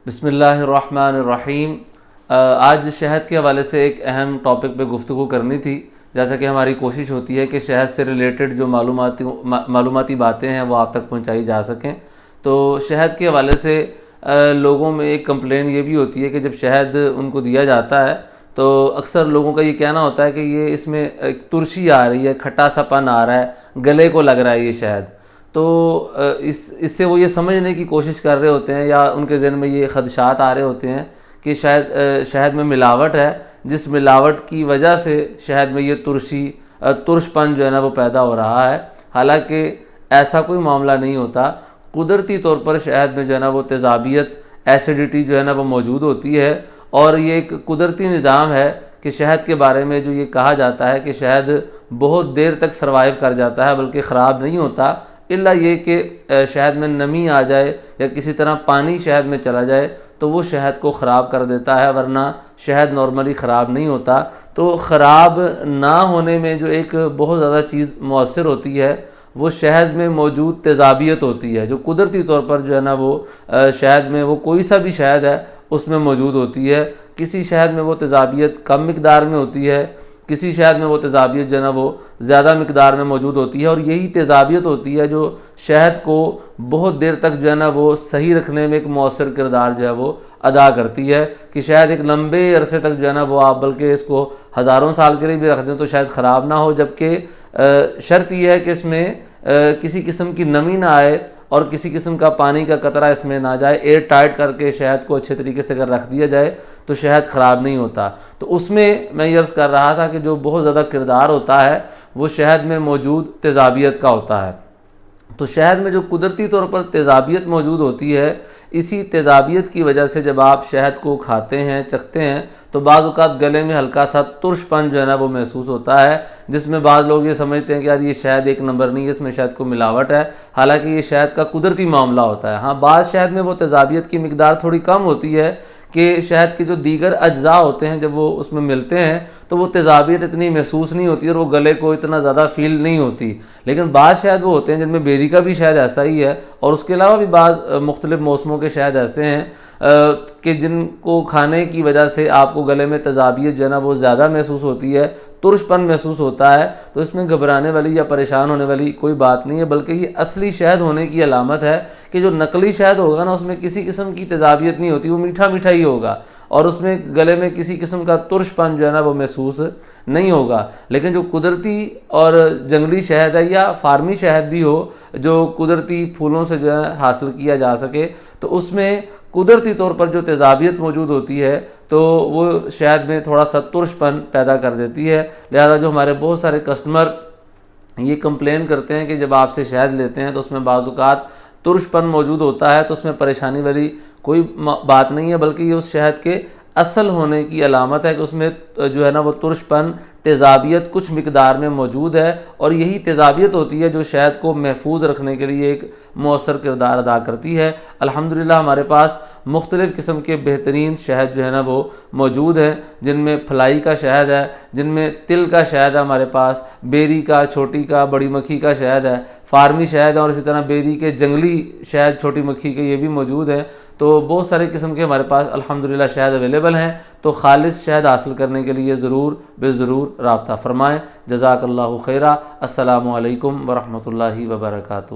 بسم اللہ الرحمن الرحیم۔ آج شہد کے حوالے سے ایک اہم ٹاپک پہ گفتگو کرنی تھی۔ جیسا کہ ہماری کوشش ہوتی ہے کہ شہد سے ریلیٹڈ جو معلوماتی باتیں ہیں وہ آپ تک پہنچائی جا سکیں، تو شہد کے حوالے سے لوگوں میں ایک کمپلین یہ بھی ہوتی ہے کہ جب شہد ان کو دیا جاتا ہے تو اکثر لوگوں کا یہ کہنا ہوتا ہے کہ یہ اس میں ایک ترشی آ رہی ہے، کھٹا سا پن آ رہا ہے، گلے کو لگ رہا ہے یہ شہد۔ تو اس سے وہ یہ سمجھنے کی کوشش کر رہے ہوتے ہیں یا ان کے ذہن میں یہ خدشات آ رہے ہوتے ہیں کہ شاید شہد میں ملاوٹ ہے، جس ملاوٹ کی وجہ سے شہد میں یہ ترش پن جو ہے نا وہ پیدا ہو رہا ہے۔ حالانکہ ایسا کوئی معاملہ نہیں ہوتا۔ قدرتی طور پر شہد میں جو ہے نا وہ تیزابیت، ایسیڈیٹی جو ہے نا وہ موجود ہوتی ہے، اور یہ ایک قدرتی نظام ہے کہ شہد کے بارے میں جو یہ کہا جاتا ہے کہ شہد بہت دیر تک سروائیو کر جاتا ہے، بلکہ خراب نہیں ہوتا، الا یہ کہ شہد میں نمی آ جائے یا کسی طرح پانی شہد میں چلا جائے تو وہ شہد کو خراب کر دیتا ہے، ورنہ شہد نارملی خراب نہیں ہوتا۔ تو خراب نہ ہونے میں جو ایک بہت زیادہ چیز مؤثر ہوتی ہے وہ شہد میں موجود تیزابیت ہوتی ہے، جو قدرتی طور پر جو ہے نا وہ شہد میں، وہ کوئی سا بھی شہد ہے اس میں موجود ہوتی ہے۔ کسی شہد میں وہ تیزابیت کم مقدار میں ہوتی ہے، کسی شہد میں وہ تیزابیت جو ہے نا وہ زیادہ مقدار میں موجود ہوتی ہے، اور یہی تیزابیت ہوتی ہے جو شہد کو بہت دیر تک جو ہے نا وہ صحیح رکھنے میں ایک مؤثر کردار جو ہے وہ ادا کرتی ہے، کہ شاید ایک لمبے عرصے تک جو ہے نا وہ آپ بلکہ اس کو ہزاروں سال کے لیے بھی رکھ دیں تو شاید خراب نہ ہو، جبکہ شرط یہ ہے کہ اس میں کسی قسم کی نمی نہ آئے اور کسی قسم کا پانی کا قطرہ اس میں نہ جائے۔ ایئر ٹائٹ کر کے شہد کو اچھے طریقے سے اگر رکھ دیا جائے تو شہد خراب نہیں ہوتا۔ تو اس میں میں عرض کر رہا تھا کہ جو بہت زیادہ کردار ہوتا ہے وہ شہد میں موجود تیزابیت کا ہوتا ہے۔ تو شہد میں جو قدرتی طور پر تیزابیت موجود ہوتی ہے، اسی تیزابیت کی وجہ سے جب آپ شہد کو کھاتے ہیں، چکھتے ہیں، تو بعض اوقات گلے میں ہلکا سا ترش پن جو ہے نا وہ محسوس ہوتا ہے، جس میں بعض لوگ یہ سمجھتے ہیں کہ یار یہ شہد ایک نمبر نہیں ہے، اس میں شہد کو ملاوٹ ہے، حالانکہ یہ شہد کا قدرتی معاملہ ہوتا ہے۔ ہاں، بعض شہد میں وہ تیزابیت کی مقدار تھوڑی کم ہوتی ہے کہ شہد کے جو دیگر اجزاء ہوتے ہیں جب وہ اس میں ملتے ہیں تو وہ تیزابیت اتنی محسوس نہیں ہوتی اور وہ گلے کو اتنا زیادہ فیل نہیں ہوتی۔ لیکن بعض شہد وہ ہوتے ہیں جن میں بیری کا بھی شہد ایسا ہی ہے، اور اس کے علاوہ بھی بعض مختلف موسموں کے شہد ایسے ہیں کہ جن کو کھانے کی وجہ سے آپ کو گلے میں تیزابیت جو ہے نا وہ زیادہ محسوس ہوتی ہے، ترش پن محسوس ہوتا ہے۔ تو اس میں گھبرانے والی یا پریشان ہونے والی کوئی بات نہیں ہے، بلکہ یہ اصلی شہد ہونے کی علامت ہے کہ جو نقلی شہد ہوگا نا اس میں کسی قسم کی تیزابیت نہیں ہوتی، وہ میٹھا میٹھا ہی ہوگا، اور اس میں گلے میں کسی قسم کا ترش پن جو ہے نا وہ محسوس نہیں ہوگا۔ لیکن جو قدرتی اور جنگلی شہد ہے یا فارمی شہد بھی ہو جو قدرتی پھولوں سے جو ہے حاصل کیا جا سکے، تو اس میں قدرتی طور پر جو تیزابیت موجود ہوتی ہے تو وہ شہد میں تھوڑا سا ترش پن پیدا کر دیتی ہے۔ لہذا جو ہمارے بہت سارے کسٹمر یہ کمپلین کرتے ہیں کہ جب آپ سے شہد لیتے ہیں تو اس میں بعض اوقات ترش پن موجود ہوتا ہے، تو اس میں پریشانی والی کوئی بات نہیں ہے، بلکہ یہ اس شہد کے اصل ہونے کی علامت ہے کہ اس میں جو ہے نا وہ ترش پن، تیزابیت کچھ مقدار میں موجود ہے، اور یہی تیزابیت ہوتی ہے جو شہد کو محفوظ رکھنے کے لیے ایک مؤثر کردار ادا کرتی ہے۔ الحمدللہ ہمارے پاس مختلف قسم کے بہترین شہد جو ہے نا وہ موجود ہیں، جن میں پھلائی کا شہد ہے، جن میں تل کا شہد ہے ہمارے پاس، بیری کا، چھوٹی کا، بڑی مکھی کا شہد ہے، فارمی شہد ہے، اور اسی طرح بیری کے جنگلی شہد چھوٹی مکھی کے یہ بھی موجود ہیں۔ تو بہت سارے قسم کے ہمارے پاس الحمدللہ شہد اویلیبل ہیں۔ تو خالص شہد حاصل کرنے کے لیے ضرور رابطہ فرمائیں۔ جزاک اللہ خیرہ۔ السلام علیکم ورحمۃ اللہ وبرکاتہ۔